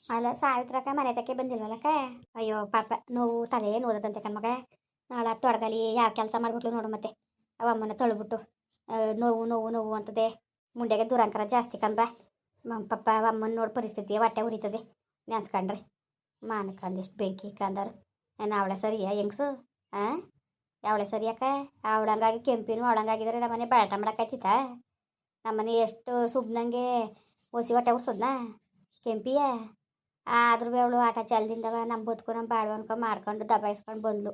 ಅಲ್ಲ ಸಾವಿತ್ರಕ್ಕ ಮನೆ ತಕ್ಕೆ ಬಂದಿಲ್ವಲ್ಲಕ್ಕ. ಅಯ್ಯೋ ಪಾಪ ನೋವು ತಲೆ ನೋದದಂತೆ ಕಣ್ಮಗ. ನಾಳೆ ತೊಡಗಲಿ ಯಾವ ಕೆಲಸ ಮಾಡ್ಬಿಟ್ಲು ನೋಡು ಮತ್ತೆ. ಅವ ಅಮ್ಮನ ತೊಳ್ಬಿಟ್ಟು ನೋವು ನೋವು ನೋವು ಅಂತದೆ. ಮುಂಡೆಗೆ ದುರಂಕರ ಜಾಸ್ತಿ ಕಂಬ. ಪಾಪ ಅವ ಅಮ್ಮನ ನೋಡು ಪರಿಸ್ಥಿತಿ ಹೊಟ್ಟೆ ಉರಿತದೆ ನೆನ್ಸ್ಕೊಂಡ್ರೆ. ಮಾನಕ್ಕಂದಿಷ್ಟು ಬೆಂಕಿ ಕಂದರು. ಅವಳೆ ಸರಿಯಾ ಹೆಂಗ್ಸು? ಹಾಂ, ಯಾವಳೆ ಸರಿಯಾಕ? ಅವಳಂಗಾಗಿ ಕೆಂಪಿನೂ ಅವಳಂಗಾಗಿದ್ರೆ ನಮ್ಮನೆ ಬಾಟ ಮಾಡಕ್ಕಾಯ್ತಿತ್ತ? ನಮ್ಮನೆ ಎಷ್ಟು ಸುಬ್ನಂಗೆ ಒಸಿ ಹೊಟ್ಟೆ ಉರ್ಸೋದ್ನ ಕೆಂಪಿಯ. ಆದ್ರೂ ಅವಳು ಆಟ ಚಾಲ್ದಿಂದವ ನಮ್ಮ ಬದುಕು ನಮ್ಮ ಬಾಳು ಅನ್ಕೊಂಡು ಮಾಡ್ಕೊಂಡು ದಬಾಯಿಸ್ಕೊಂಡು ಬಂದ್ಲು.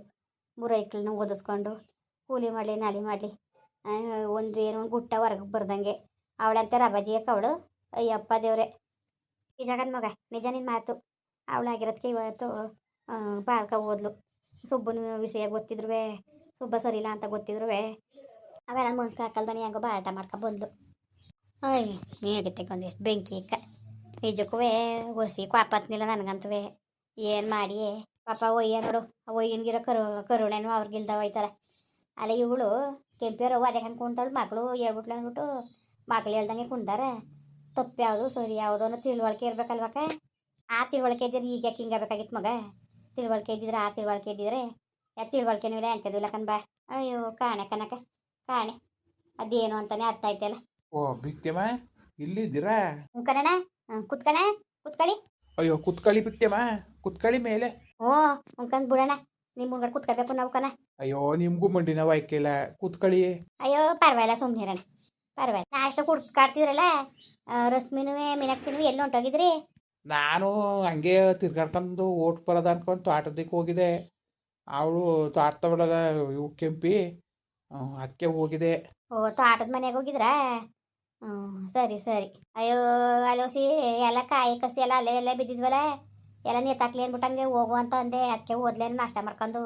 ಮುರೈಕ್ಳನ್ನ ಓದಿಸ್ಕೊಂಡು ಕೂಲಿ ಮಾಡಲಿ ನಾಲಿ ಮಾಡಲಿ ಒಂದು ಗುಟ್ಟ ಹೊರಗೆ ಬರ್ದಂಗೆ ಅವಳಂತೆ ರಬಜಿಯಕ್ಕೆ ಅವಳು. ಅಯ್ಯಪ್ಪ ದೇವ್ರೆ, ನಿಜಗನ್ ಮಗ, ನಿಜ ನಿನ್ನ ಮಾತು. ಅವಳಾಗಿರೋದಕ್ಕೆ ಇವತ್ತು ಬಾಳ್ಕ ಓದ್ಲು. ಸುಬ್ಬನ ವಿಷಯ ಗೊತ್ತಿದ್ರು, ಸುಬ್ಬ ಸರಿಲ್ಲ ಅಂತ ಗೊತ್ತಿದ್ರು ಅವೆಲ್ಲ ಮುನ್ಸ್ಕ ಹಾಕಲ್ದಾನೆ ಹೆಂಗೋ ಬಾಟ ಮಾಡ್ಕೊ ಬಂದ್ಲು. ಅಯ್ಯ ಮೇಗತ್ತೆ ಒಂದಿಷ್ಟು ಬೆಂಕಿ ಇಕ್ಕ. ನಿಜಕ್ಕೂ ಒಸಿ ಕ್ವಾಪತ್ನಿಲ್ಲ ನನಗಂತವೇ. ಏನು ಮಾಡಿ ಪಾಪ ಒಯ್ಯ ನೋಡು, ಒಯ್ಯನ್ಗಿರೋ ಕರುಣೆನೂ ಅವ್ರಿಗಿಲ್ದವ ಹೋಯ್ತಲ್ಲ. ಅಲ್ಲ ಇವಳು ಕೆಂಪಿಯರು ಅದೇ ಹಂಗೆ ಕುಣ್ತಾಳು. ಮಗಳು ಹೇಳ್ಬಿಟ್ಲು ಅಂದ್ಬಿಟ್ಟು ಮಗಳು ಹೇಳ್ದಂಗೆ ಕುಣ್ದಾರ. ತಪ್ಪು ಯಾವುದು ಸರಿ ಯಾವುದೋ ಅನ್ನೋ ತಿಳುವಳಿಕೆ ಇರ್ಬೇಕಲ್ವಕ್ಕ. ಆ ತಿಳುವಳಿಕೆ ಇದ್ದಿದ್ರೆ ಈಗ ಯಾಕೆ ಹಿಂಗಾಗಬೇಕಾಗಿತ್ತು ಮಗ? ತಿಳುವಳಿಕೆ ಇದ್ದಿದ್ರೆ, ಆ ತಿಳುವಳಿಕೆ ಇದ್ದಿದ್ರೆ ಯಾಕೆ ತಿಳುವಳಿಕೆನೂ ಇಲ್ಲ ಎಂಥದ್ದು ಇಲ್ಲ ಕಣ್ಬಾ. ಅಯ್ಯೋ ಕಾಣೆ ಕನಕ ಕಾಣೆ, ಅದೇನು ಅಂತಾನೆ ಅರ್ಥ ಆಯ್ತಲ್ಲ. ಓ ಬಿಕ್ತೇಮ, ಇಲ್ಲಿದ್ದೀರಾ? ಕಣಣ, ಕುತ್ಕಣ, ಕುತ್ಕಳಿ. ಅಯ್ಯೋ ಕುತ್ಕಳಿ ಬಿಕ್ತೇಮ, ಕುತ್ಕಳಿ ಮೇಲೆ. ಓ ಉಂಕಂದ್ ಬಿಡೋಣ, ನಿಮ್ಮ ಮುಂಗಡೆ ಕುತ್ಕೋಬೇಕು ನಾವು ಕಣ. ಅಯ್ಯೋ ನಿಮ್ಗೂ ಮಂಡಿನ ವಾಯ್ಕಿಲ್ಲ, ಕುತ್ಕಳಿ. ಅಯ್ಯೋ ಪರವಾಗಿಲ್ಲ, ಸುಮ್ಮನೆ ಇರೋಣ, ಪರವಾಗಿಲ್ಲ. ನಾ ಅಷ್ಟು ಕಾಡ್ತಿದ್ರಲ್ಲ. ರಶ್ಮಿನೂ ಮೀನಾಕ್ಷಿನೂ ಎಲ್ಲಿ ಹೊಂಟೋಗಿದ್ರಿ? ನಾನು ಹಂಗೆ ತಿರ್ಗಾಡ್ಕೊಂಡು ಓಟ್ ಬರೋದು ಅನ್ಕೊಂಡು ತೋಟದಕ್ಕೆ ಹೋಗಿದೆ. ಅವಳು ತೋಟದೊಳಗ ಇವು ಕೆಂಪಿ, ಅದಕ್ಕೆ ಹೋಗಿದೆ. ಓ ತೋಟದ ಮನೆಗೆ ಹೋಗಿದ್ರಾ? ಸರಿ ಸರಿ. ಅಯ್ಯೋ ಅಲೋಸಿ ಎಲ್ಲ ಕಾಯಿ ಕಸಿ ಎಲ್ಲ ಅಲ್ಲೇ ಎಲ್ಲೇ ಬಿದ್ದಿದ್ವಲ್ಲ, ಎಲ್ಲ ನೇತಾಕ್ಲಿ ಅಂದ್ಬಿಟ್ಟಂಗೆ ಹೋಗು ಅಂತ ಅಂದೆ. ಅದಕ್ಕೆ ಓದ್ಲೇನು ನಾಷ್ಟ ಮಾಡ್ಕೊಂಡು.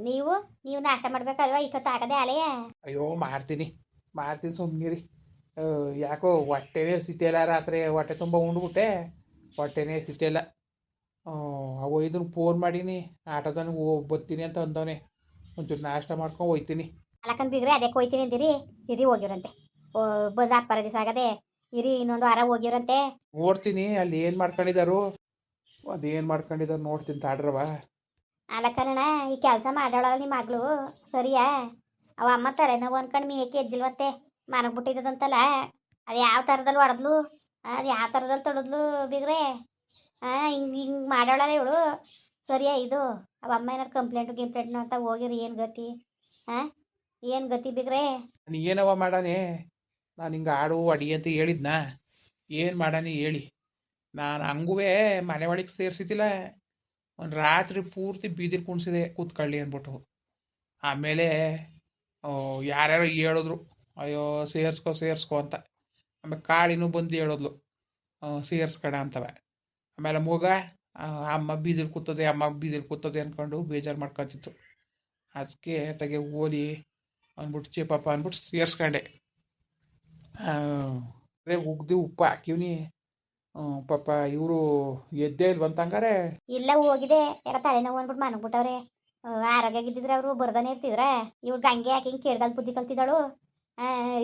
ನೀವು ನೀವು ನಾಷ್ಟ ಮಾಡ್ಬೇಕಲ್ವ ಇಷ್ಟೊತ್ತು ಆಗದೆ ಅಲೆಯ? ಅಯ್ಯೋ ಮಾಡ್ತೀನಿ ಮಾಡ್ತೀನಿ ಸುಮ್ಮನಿರಿ. ಯಾಕೋ ಹೊಟ್ಟೆನೇ ಸಿತಿಯಲ್ಲ, ರಾತ್ರಿ ಹೊಟ್ಟೆ ತುಂಬ ಉಂಡ್ಬಿಟ್ಟೆ, ಹೊಟ್ಟೆನೇ ಸಿತಿಯಲ್ಲ. ಅವು ಇದನ್ನು ಫೋನ್ ಮಾಡೀನಿ, ಆಟೋದನ್ನು ಬರ್ತೀನಿ ಅಂತ ಅಂದವನೆ. ಒಂಚೂರು ನಾಷ್ಟ ಮಾಡ್ಕೊಂಡು ಹೋಯ್ತೀನಿ. ಅಲ್ಲಕ್ಕಂದ್ ಬಿಗ್ರೆ ಅದಕ್ಕೆ ಹೋಯ್ತೀನಿ ಅಂದಿರಿ. ಇರಿ ಹೋಗಿರಂತೆ. ಬಂದು ಅಪ್ಪರ ದಿವಸ ಆಗದೆ ಇರಿ, ಇನ್ನೊಂದು ವಾರ ಹೋಗಿರಂತೆ. ನೋಡ್ತೀನಿ ಅಲ್ಲಿ ಏನು ಮಾಡ್ಕೊಂಡಿದ್ದಾರು, ಅದೇನು ಮಾಡ್ಕೊಂಡಿದ್ದಾರೆ ನೋಡ್ತೀನಿ ತಾಡ್ರವ. ಅಲ್ಲ ಕಣ, ಈ ಕೆಲಸ ಮಾಡೋಳ ನಿಮ್ಮ ಮಗಳು ಸರಿಯಾ? ಅವ ಅಮ್ಮ ತಲೆನೋವು ಅನ್ಕೊಂಡು ಮೇಕೆ ಎದ್ದಿಲ್ವತ್ತೆ, ಮನಗ್ಬಿಟ್ಟಿದ್ದದಂತಲ್ಲ. ಅದು ಯಾವ ಥರದಲ್ಲಿ ಹೊಡೆದ್ಲು, ಅದು ಯಾವ ಥರದಲ್ಲಿ ತೊಡದ್ಲು ಬಿಗ್ರೆ? ಹಿಂಗೆ ಹಿಂಗೆ ಮಾಡೋಳಲ್ಲ ಇವಳು ಸರಿಯಾ? ಇದು ಅವ ಅಮ್ಮ ಏನಾರು ಕಂಪ್ಲೇಂಟು ಅಂತ ಹೋಗಿರಿ, ಏನು ಗತಿ? ಏನು ಗತಿ ಬಿಗ್ರೆ? ನಾನು ಏನವ ಮಾಡಾನೆ? ನಾನು ಹಿಂಗೆ ಆಡು ಅಡಿ ಅಂತ ಹೇಳಿದ್ನಾ? ಏನು ಮಾಡಾನೆ ಹೇಳಿ? ನಾನು ಹಂಗೂ ಮನೆ ಒಳಗೆ ಸೇರಿಸಿದ್ದಿಲ್ಲ. ಒಂದು ರಾತ್ರಿ ಪೂರ್ತಿ ಬೀದಿಲಿ ಕುಣಿಸಿದೆ ಕೂತ್ಕೊಳ್ಳಿ ಅಂದ್ಬಿಟ್ಟು. ಆಮೇಲೆ ಯಾರ್ಯಾರೋ ಹೇಳಿದ್ರು, ಅಯ್ಯೋ ಸೇರಿಸ್ಕೊ ಸೇರಿಸ್ಕೊ ಅಂತ. ಆಮೇಲೆ ಕಾಳಿನೂ ಬಂದು ಹೇಳಿದ್ಲು ಸೇರಿಸ್ಕಣ ಅಂತವ. ಆಮೇಲೆ ಮಗ ಅಮ್ಮ ಬೀದಿಲಿ ಕೂತದೆ, ಅಮ್ಮ ಬೀದಿಲಿ ಕೂತದೆ ಅಂದ್ಕೊಂಡು ಬೇಜಾರು ಮಾಡ್ಕೊತಿತ್ತು. ಅದಕ್ಕೆ ತೆಗೆ ಓಲಿ ಅಂದ್ಬಿಟ್ಟು ಚೇಪಪ್ಪ ಅಂದ್ಬಿಟ್ಟು ಸೇರಿಸ್ಕೊಂಡೆ. ಉಗ್ದು ಉಪ್ಪು ಹಾಕಿವ್ನಿ. ಪಾಪ ಇವರು ಎದ್ದೇ ಇಲ್ವಂತಂಗಾರೆ. ಇಲ್ಲ ಹೋಗಿದೆ, ಯಾರ ತಲೆನೋವು ಅಂದ್ಬಿಟ್ಟು ಮನಗ್ಬಿಟ್ಟವ್ರೆ. ಆರೋಗ್ಯಾಗಿದ್ದಿದ್ರೆ ಅವರು ಬರ್ದಾನೆ ಇರ್ತಿದ್ರ. ಇವ್ಳು ಗಂಗೆ ಯಾಕೆ ಹಿಂಗೆ ಕೇಳ್ದಲ್ ಬುದ್ಧಿ ಕಲ್ತಿದ್ದಾಳು.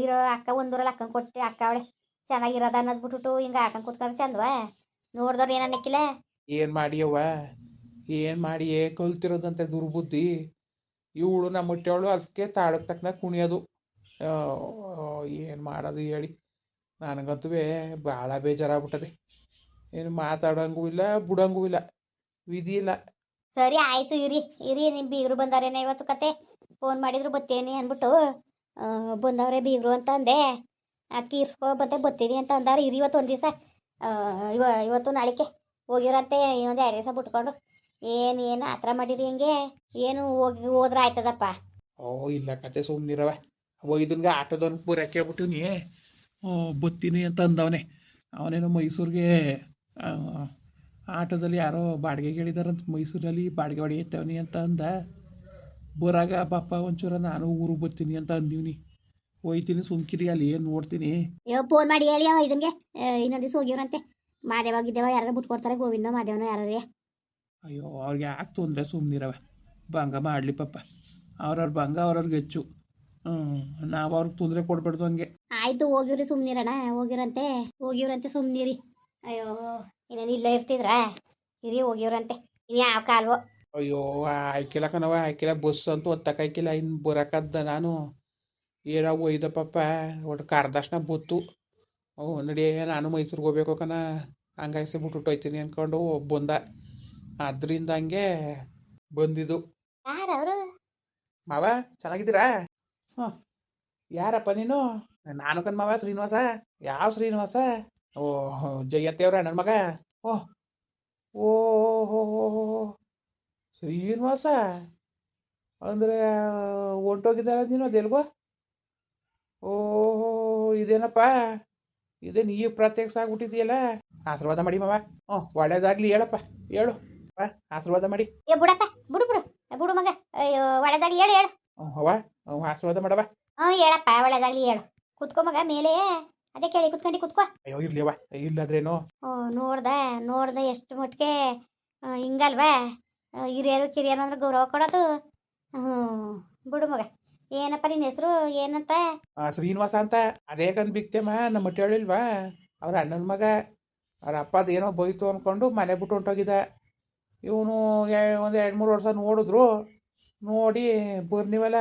ಇರೋ ಅಕ್ಕ ಒಂದೂರಲ್ಲಿ ಅಕ್ಕನ ಕೊಟ್ಟು ಅಕ್ಕ ಅವಳೆ ಚೆನ್ನಾಗಿರೋದ ಅನ್ನೋದ್ಬಿಟ್ಟು ಹಿಂಗೆ ಹಾಕೊಂಡು ಕೂತ್ಕೊಂಡು ಚಂದವ ನೋಡ್ದವ್ರು ಏನು ಅನ್ನಕ್ಕಿಲ್ಲ. ಏನು ಮಾಡಿಯವ್ವ, ಏನು ಮಾಡಿ ಕಲ್ತಿರೋದಂತೆ ದುರ್ಬುದ್ಧಿ. ಇವಳು ನಮ್ಮ ಮುಟ್ಟವಳು, ಅದಕ್ಕೆ ತಾಳಕ್ಕೆ ತಕ್ಕನ ಕುಣಿಯೋದು. ಏನು ಮಾಡೋದು ಹೇಳಿ? ನನಗಂತೂ ಭಾಳ ಬೇಜಾರಾಗ್ಬಿಟ್ಟದೆ. ಏನು ಮಾತಾಡೋಂಗೂ ಇಲ್ಲ, ಬಿಡೋಂಗೂ ಇಲ್ಲ, ವಿಧಿ ಇಲ್ಲ. ಸರಿ ಆಯಿತು, ಇರಿ ಇರಿ. ನಿಮ್ಮ ಬೀಗರು ಬಂದಾರೇನೆ ಇವತ್ತು ಕತೆ? ಫೋನ್ ಮಾಡಿದ್ರು ಬತ್ತೇನೆ ಅಂದ್ಬಿಟ್ಟು ಬಂದವ್ರೆ ಬೀಗರು ಅಂತ ಅಂದೆ. ಅದಕ್ಕೆ ಇರ್ಸ್ಕೊ ಬತ್ತೀನಿ ಅಂತ ಅಂದಾರೆ. ಇರಿ ಇವತ್ತು ಒಂದು ದಿವಸ, ಇವತ್ತು ನಾಳಿಕೆ ಹೋಗಿರಂತೆ. ಇನ್ನೊಂದು 2 ದಿವಸ ಬಿಟ್ಕೊಂಡು ಏನು ಆ ಥರ ಮಾಡಿರಿ ಹೆಂಗೆ? ಏನು ಹೋದ್ರೆ ಆಯ್ತದಪ್ಪ. ಇಲ್ಲ ಕತೆ ಸುಮ್ಮನಿರವ. ಒಯ್ದನ್ಗೆ ಆಟೋದವ್ನು ಪೂರ ಕೇಳ್ಬಿಟ್ಟಿವ್ನಿ, ಬತ್ತೀನಿ ಅಂತ ಅಂದವನೆ. ಅವನೇನೋ ಮೈಸೂರಿಗೆ ಆಟೋದಲ್ಲಿ ಯಾರೋ ಬಾಡಿಗೆಗೆ ಹೇಳಿದಾರಂತ, ಮೈಸೂರಲ್ಲಿ ಬಾಡಿಗೆ ಹೊಡೆಯುತ್ತವನಿ ಅಂತ ಅಂದ. ಬರಾಗ ಪಾಪ ಒಂಚೂರ ನಾನು ಊರಿಗೆ ಬರ್ತೀನಿ ಅಂತ ಅಂದೀವ್ನಿ. ಹೋಯ್ತೀನಿ ಸುಮ್ಕಿರಿ, ಅಲ್ಲಿ ಏನು ನೋಡ್ತೀನಿ. ಫೋನ್ ಮಾಡಿ ಹೇಳಿ ಅವ ಇದನ್ಗೆ ಇನ್ನೊಂದು ದಿವಸ ಹೋಗಿವ್ರಂತೆ. ಮಾದೇವಾಗಿದ್ದೇವ ಯಾರು ಬಿಟ್ಕೊಡ್ತಾರೆ, ಗೋವಿಂದ ಮಾದೇವನ ಯಾರೇ. ಅಯ್ಯೋ ಅವ್ರಿಗೆ ಯಾಕೆ ತೊಂದರೆ, ಸುಮ್ಮನಿರವ. ಭಂಗ ಮಾಡಲಿ ಪಾಪ, ಅವ್ರವ್ರ ಭಂಗ ಅವ್ರವ್ರಿಗೆ ಹೆಚ್ಚು. ನಾವು ಅವ್ರಿಗೆ ತೊಂದರೆ ಕೊಡ್ಬಾರ್ದು ಹಂಗೆ. ಆಯಿತು ಹೋಗಿವ್ರಿ, ಸುಮ್ಮನಿರೋಣ. ಹೋಗಿವ್ರಂತೆ ಸುಮ್ಮನಿರಿ. ಅಯ್ಯೋ ಇನ್ನೇನು ಇಲ್ಲೇ ಇರ್ತಿದ್ರಾ ಇರಿ ಹೋಗಿವ್ರಂತೆ ಇನ್ನು ಯಾವ ಕಾಲ್ವೋ. ಅಯ್ಯೋ ಆಯ್ಕಿಲ್ಲ ಕಣವ ಆಯ್ಕಿಲ್ಲ ಬಸ್ ಅಂತೂ ಒತ್ತಕ್ಕಾಯ್ಕಿಲ್ಲ ಇನ್ನು ಬರೋಕದ್ದ ನಾನು ಏನೋ ಒಯ್ದಪ್ಪಪ್ಪ ಒಟ್ಟು ಕರ್ದಕ್ಷಣ ಬತ್ತು. ನಡಿ ನಾನು ಮೈಸೂರಿಗೆ ಹೋಗ್ಬೇಕು ಕಣ ಹಂಗಾಯ್ಸಿ ಬಿಟ್ಬಿಟ್ಟು ಹೋಯ್ತೀನಿ ಅಂದ್ಕೊಂಡು ಬಂದ ಅದರಿಂದ ಹಂಗೆ ಬಂದಿದ್ದು. ಯಾರವರು? ಮಾವ ಚೆನ್ನಾಗಿದ್ದೀರಾ? ಹಾಂ ಯಾರಪ್ಪ ನೀನು? ನಾನು ಕಣ್ ಮಾವ ಶ್ರೀನಿವಾಸ. ಯಾವ ಶ್ರೀನಿವಾಸ? ಓಹ್ ಜಯತ್ತೇವ್ರ ನನ್ನ ಮಗ. ಓಹ್ ಓಹೋ ಶ್ರೀನಿವಾಸ ಅಂದರೆ ಹೊಂಟೋಗಿದ್ದಾರ ನೀನು ಅದೆಲ್ಗೋ? ಓಹೋ ಇದೇನಪ್ಪ ಇದೇನು ಈ ಪ್ರತ್ಯಕ್ಷ ಆಗ್ಬಿಟ್ಟಿದೆಯಲ್ಲ. ಆಶೀರ್ವಾದ ಮಾಡಿ ಮಾವ. ಹ್ಞೂ ಒಳ್ಳೇದಾಗ್ಲಿ ಹೇಳಪ್ಪ ಹೇಳು ಆಶೀರ್ವಾದ ಮಾಡಿ. ಏ ಬುಡಪ್ಪ ಬಿಡು ಬಿಡು ಬಿಡು ಮಗ. ಅಯ್ಯೋ ಒಳ್ಳೇದಾಗ್ಲಿ ಹೇಳು ಹೇಳು. ಅವ್ವ ಆಶೀರ್ವಾದ ಮಾಡವ. ಹೇಳಪ್ಪ ಒಳ್ಳೇದಾಗ್ಲಿ ಹೇಳು. ಕುತ್ಕೋ ಮಗ ಮೇಲೆ ಅದೇ ಕೇಳಿ ಕುತ್ಕೊಂಡು ಕುತ್ಕೋ. ಅಯ್ಯೋ ಇರ್ಲಿವ ಇಲ್ಲಾದ್ರೇನು. ನೋಡ್ದೆ ಎಷ್ಟು ಮಟ್ಟಿಗೆ ಹಿಂಗಲ್ವಾ ಹಿರಿಯರು ಕಿರಿಯರು ಅಂದ್ರೆ ಗೌರವ ಕೊಡೋದು. ಬಿಡು ಮಗ. ಏನಪ್ಪ ನಿನ್ನ ಹೆಸರು ಏನಂತ? ಶ್ರೀನಿವಾಸ ಅಂತ. ಅದೇ ಕಂದು ಬಿಕ್ತೇಮ್ಮ ನಮ್ಮ ಮಟ್ಟ ಹೇಳಿಲ್ವಾ ಅವ್ರ ಅಣ್ಣನ ಮಗ. ಅವ್ರ ಅಪ್ಪ ಅದೇನೋ ಬೋಯ್ತು ಅಂದ್ಕೊಂಡು ಮನೆ ಬಿಟ್ಟು ಹೊಂಟೋಗಿದ್ದ. ಇವನು ಒಂದು 2-3 ವರ್ಷ ನೋಡಿದ್ರು. ನೋಡಿ ಬರ್ನಿವಲ್ಲ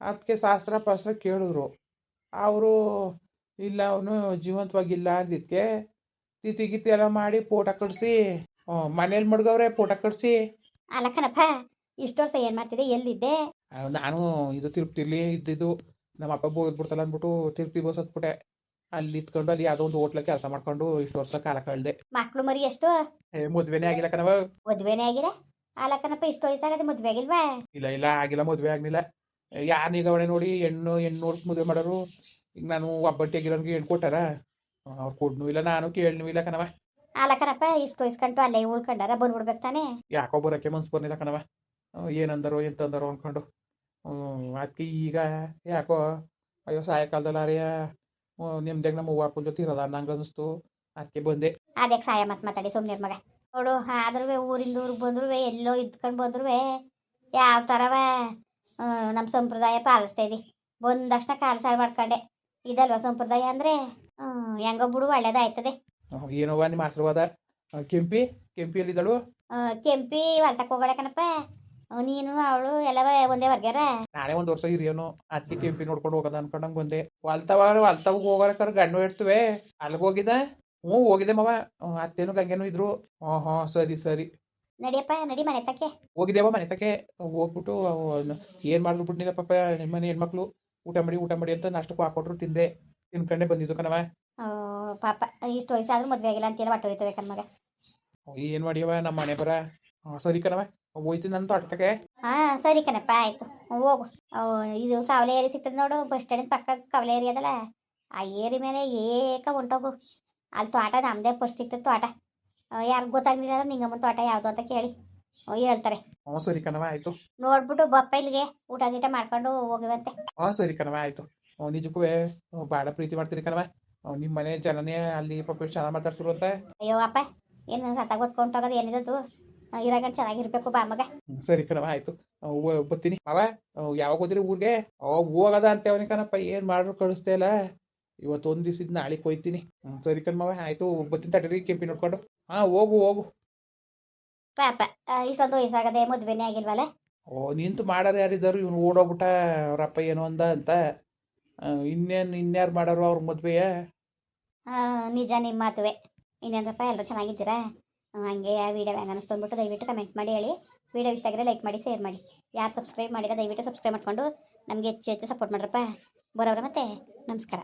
ಅದಕ್ಕೆ ಶಾಸ್ತ್ರ ಪಾಸ್ತ್ರ ಕೇಳಿದ್ರು. ಅವರು ಇಲ್ಲ ಅವನು ಜೀವಂತವಾಗಿಲ್ಲ ಅಂದಿದ್ದಕ್ಕೆ ತಿಥಿ ಗಿತಿ ಎಲ್ಲ ಮಾಡಿ ಫೋಟೋ ಕಳಿಸಿ ಮನೇಲಿ ಮಡ್ಗವ್ರೆ ಫೋಟೋ ಕಳಿಸಿ. ಅಲ್ಲಕ್ಕನಪ್ಪ ಇಷ್ಟು ವರ್ಷ ಏನು ಮಾಡ್ತಿದ್ದೆ ಎಲ್ಲಿದ್ದೆ? ನಾನು ಇದು ತಿರುಪ್ತಿಲಿ ಇದ್ದಿದ್ದು. ನಮ್ಮ ಅಪ್ಪ ಬೋದ್ಬಿಡ್ತಲ್ಲ ಅಂದ್ಬಿಟ್ಟು ತಿರುಪ್ತಿ ಬಸ್ ಹತ್ಬಿಟ್ಟೆ. ಅಲ್ಲಿ ಇತ್ಕೊಂಡು ಅಲ್ಲಿ ಯಾವುದೋ ಒಂದು ಹೋಟ್ಲಲ್ಲಿ ಕೆಲಸ ಮಾಡ್ಕೊಂಡು ಇಷ್ಟು ವರ್ಷ ಕಾಲ ಕಳೆದೆ. ಮಕ್ಳು ಮರಿ ಎಷ್ಟು? ಮದುವೆನೇ ಆಗಿಲ್ಲ ಕಣವ. ಮದುವೆನೇ ಆಗಿದೆ? ಅಲ್ಲಕ್ಕನಪ್ಪ ಇಷ್ಟು ವಯಸ್ಸಾಗದೆ ಮದುವೆ ಆಗಿಲ್ವಾ? ಇಲ್ಲ ಆಗಿಲ್ಲ ಮದುವೆ ಆಗಲಿಲ್ಲ. ಯಾರನೀಗ ಅವಳೆ ನೋಡಿ ಹೆಣ್ಣು ನೋಡ್ಸಿ ಮದುವೆ ಮಾಡೋರು. ಈಗ ನಾನು ಒಬ್ಬಟ್ಟಿಯಾಗಿರೋನ್ಗೆ ಹೆಣ್ಣು ಕೊಟ್ಟಾರ ಅವ್ರು ಕೊಡ್ನೂ ಇಲ್ಲ ನಾನು ಕೇಳನೂ ಇಲ್ಲ ಕಣವ. ಅಲ್ಲಕ್ಕನಪ್ಪ ಇಷ್ಟು ವಯಸ್ಕಂಟು ಅಲ್ಲೇ ಉಳ್ಕೊಂಡಾರ ಬಂದ್ಬಿಡ್ಬೇಕು ತಾನೆ. ಯಾಕೋ ಬರೋಕ್ಕೆ ಮನ್ಸು ಬರ್ಲಿಲ್ಲ ಕಣವ. ಏನಂದರೋ ಎಂತಂದರೋ ಅಂದ್ಕೊಂಡು ಅದಕ್ಕೆ ಈಗ ಯಾಕೋ ಅಯ್ಯೋ ಸಾಯಂಕಾಲದಲ್ಲಾರಿಯ ನಿಮ್ದಾಗ ನಮ್ಮ ಹೂವು ಅಪ್ಪನ ಜೊತೆ ಇರೋದ ನಂಗೆ ಅನ್ನಿಸ್ತು. ಅದಕ್ಕೆ ಬಂದೆ. ಅದಕ್ಕೆ ಸಾಯ ಮಾತಾಡಿ ಸುಮ್ಮನೆ ಮಗ. ನೋಡು ಆದ್ರೂ ಊರಿಂದ ಊರಿಗೆ ಬಂದ್ರು ಎಲ್ಲೋ ಇದ್ಕೊಂಡು ಬಂದ್ರು ಯಾವ ಥರವ ನಮ್ಮ ಸಂಪ್ರದಾಯ ಪಾಲಿಸ್ತಾ ಇದ್ದಿ. ಬಂದ ತಕ್ಷಣ ಕಾಲು ಸಾರು ಮಾಡ್ಕೊಂಡೆ ಇದಲ್ವ ಸಂಪ್ರದಾಯ ಅಂದರೆ. ಹೆಂಗೋ ಬಿಡು ಒಳ್ಳೇದಾಯ್ತದೆ. ಏನೋವ ನಿಮ್ಮ ಆಶೀರ್ವಾದ. ಕೆಂಪಿಯಲ್ಲಿದ್ದಳು? ಕೆಂಪಿ ಹೊಲ್ತಕ್ಕೆ ಹೋಗೋಣ ಕಣಪ್ಪ. ನೀನು ಅವಳು ಎಲ್ಲವ ಒಂದೇ ವರ್ಗ್ಯಾರ. ನಾನೇ ಒಂದು ವರ್ಷ ಹಿರಿಯೋನು ಅದಕ್ಕೆ ಕೆಂಪಿ ನೋಡ್ಕೊಂಡು ಹೋಗೋದ ಅನ್ಕೊಂಡಂಗೆ ಬಂದೆ. ಹೊಲ್ತವಾಗ ಹೋಗೋರ ಗಂಡು ಇಡ್ತವೆ ಅಲ್ಲಿಗೆ ಹೋಗಿದ್ದ. ಹೋಗಿದೆ ಮವ. ಅತ್ತೇನು ಗಂಗೆನೂ ಇದ್ರು. ಸರಿ ನಡಿಯಪ್ಪ ನಡಿ ಮನೆ ತಕ್ಕೆ. ಹೋಗಿದ್ದೇವ ಮನೆ ತಕ್ಕೆ. ಹೋಗ್ಬಿಟ್ಟು ಏನು ಮಾಡಿದ್ರು ಬಿಟ್ಟಿಲ್ಲ ಪಾಪ ನಿಮ್ಮನೆ ಹೆಣ್ಮಕ್ಳು. ಊಟ ಮಾಡಿ ಅಂತ ನಾಷ್ಟಕ್ಕೂ ಹಾಕೊಟ್ರು ತಿಂದೆ. ತಿನ್ಕೊಂಡೆ ಬಂದಿದ್ದು ಕಣವ. ಪಾಪ ಇಷ್ಟು ವಯಸ್ಸಾದ್ರೂ ಮದುವೆ ಆಗಿಲ್ಲ ಅಂತೆಲ್ಲ ಹೊಟ್ಟೆ ಹೊಡಿತದೆ ಕಣ್ಮಗ. ಏನು ಮಾಡಿಯವ ನಮ್ಮ ಮನೆ ಬರ. ಸರಿ ಕಣವ ಹೋಯ್ತು ನನ್ನ ತೋಟಕ್ಕೆ. ಸರಿ ಕಣಪ್ಪ ಆಯ್ತು ಹೋಗು. ಇದು ಕವಲೆ ಏರಿ ಸಿಗ್ತದೆ ನೋಡು ಬಸ್ ಸ್ಟ್ಯಾಂಡ್ ಪಕ್ಕ ಕವಲೆ ಏರಿ ಅದಲ್ಲ ಆ ಏರಿ ಮೇಲೆ ಏಕ ಹೊಂಟೋಗು. ಅಲ್ಲಿ ತೋಟ ನಮ್ಮದೇ ಫಸ್ಟ್ ಸಿಗ್ತದೆ ತೋಟ. ಯಾರಿಗೂ ಗೊತ್ತಾಗ್ಲಿಲ್ಲ ಅಂದ್ರೆ ನಿಂಗಮ್ಮನ ತೋಟ ಯಾವುದು ಅಂತ ಕೇಳಿ ಹೇಳ್ತಾರೆ. ಸರಿ ಕಣವ ಆಯ್ತು. ನೋಡ್ಬಿಟ್ಟು ಬಪ್ಪ ಇಲ್ಲಿಗೆ ಊಟ ಗೀಟ ಮಾಡ್ಕೊಂಡು ಹೋಗಿವಂತೆ. ಸರಿ ಕಣವ ಆಯ್ತು. ನಿಜಕ್ಕೂ ಭಾಳ ಪ್ರೀತಿ ಮಾಡ್ತೀರಿ ಕಣವ. ನಿಮ್ಮ ಮನೆ ಜನನೇ ಅಲ್ಲಿ ಪಾಪ ಚೆನ್ನಾಗಿ ಮಾತಾಡ್ತಿರು ಅಂತ. ಅಯ್ಯೋ ಅಪ್ಪ ಏನು ಸತ್ತಾಗ ಹೊತ್ಕೊಂಡೋಗೋದು ಏನಿದದು ಇರಾಗಂಡು ಚೆನ್ನಾಗಿರ್ಬೇಕು ಬಾ ಮಗ. ಸರಿ ಕಣವ ಆಯ್ತು. ಬರ್ತೀನಿ ಅವ. ಯಾವಾಗ ಹೋದ್ರಿ ಊರಿಗೆ? ಹೋಗದ ಅಂತೇವನಿ ಕಣಪ್ಪ. ಏನು ಮಾಡ್ರು ಕಳಿಸ್ತೇ ಇಲ್ಲ. ಇವತ್ತು ಒಂದು ದಿವಸ ಇದ್ದು ನಾಳೆಗೆ ಹೋಯ್ತೀನಿ. ಸರಿ ಕಣ್ಮವ ಆಯ್ತು ಬರ್ತೀನಿ ತಡೀರಿ ಕೆಂಪಿ ನೋಡ್ಕೊಂಡು. ಹೋಗು ಪಾಪ ಇಷ್ಟೊಂದು ವಯಸ್ಸಾಗದೆ ಮದುವೆನೇ ಆಗಿಲ್ವಲ್ಲ. ನಿಂತು ಮಾಡಾರು ಯಾರಿದ್ದಾರು ಇವನು ಓಡೋಗ್ಬಿಟ್ಟ ಅವ್ರಪ್ಪ ಏನೋ ಅಂದ ಅಂತ. ಇನ್ಯಾರು ಮಾಡಾರು ಅವ್ರ ಮದುವೆಯ. ನಿಜ ನಿಮ್ಮ ಮಾತುವೆ. ಇನ್ನೇನಪ್ಪ ಎಲ್ಲರೂ ಚೆನ್ನಾಗಿದ್ದೀರಾ? ಹಂಗೆ ಆ ವಿಡಿಯೋ ಹೆಂಗೆ ಅನಿಸ್ತು ಅಂದ್ಬಿಟ್ಟು ದಯವಿಟ್ಟು ಕಮೆಂಟ್ ಮಾಡಿ ಹೇಳಿ. ವಿಡಿಯೋ ಇಷ್ಟ ಆಗಿದ್ರೆ ಲೈಕ್ ಮಾಡಿ ಶೇರ್ ಮಾಡಿ. ಯಾರು ಸಬ್ಸ್ಕ್ರೈಬ್ ಮಾಡಿಲ್ಲ ದಯವಿಟ್ಟು ಸಬ್ಸ್ಕ್ರೈಬ್ ಮಾಡಿಕೊಂಡು ನಮಗೆ ಹೆಚ್ಚು ಸಪೋರ್ಟ್ ಮಾಡ್ರಪ್ಪ. ಬರೋವ್ರ ಮತ್ತೆ ನಮಸ್ಕಾರ.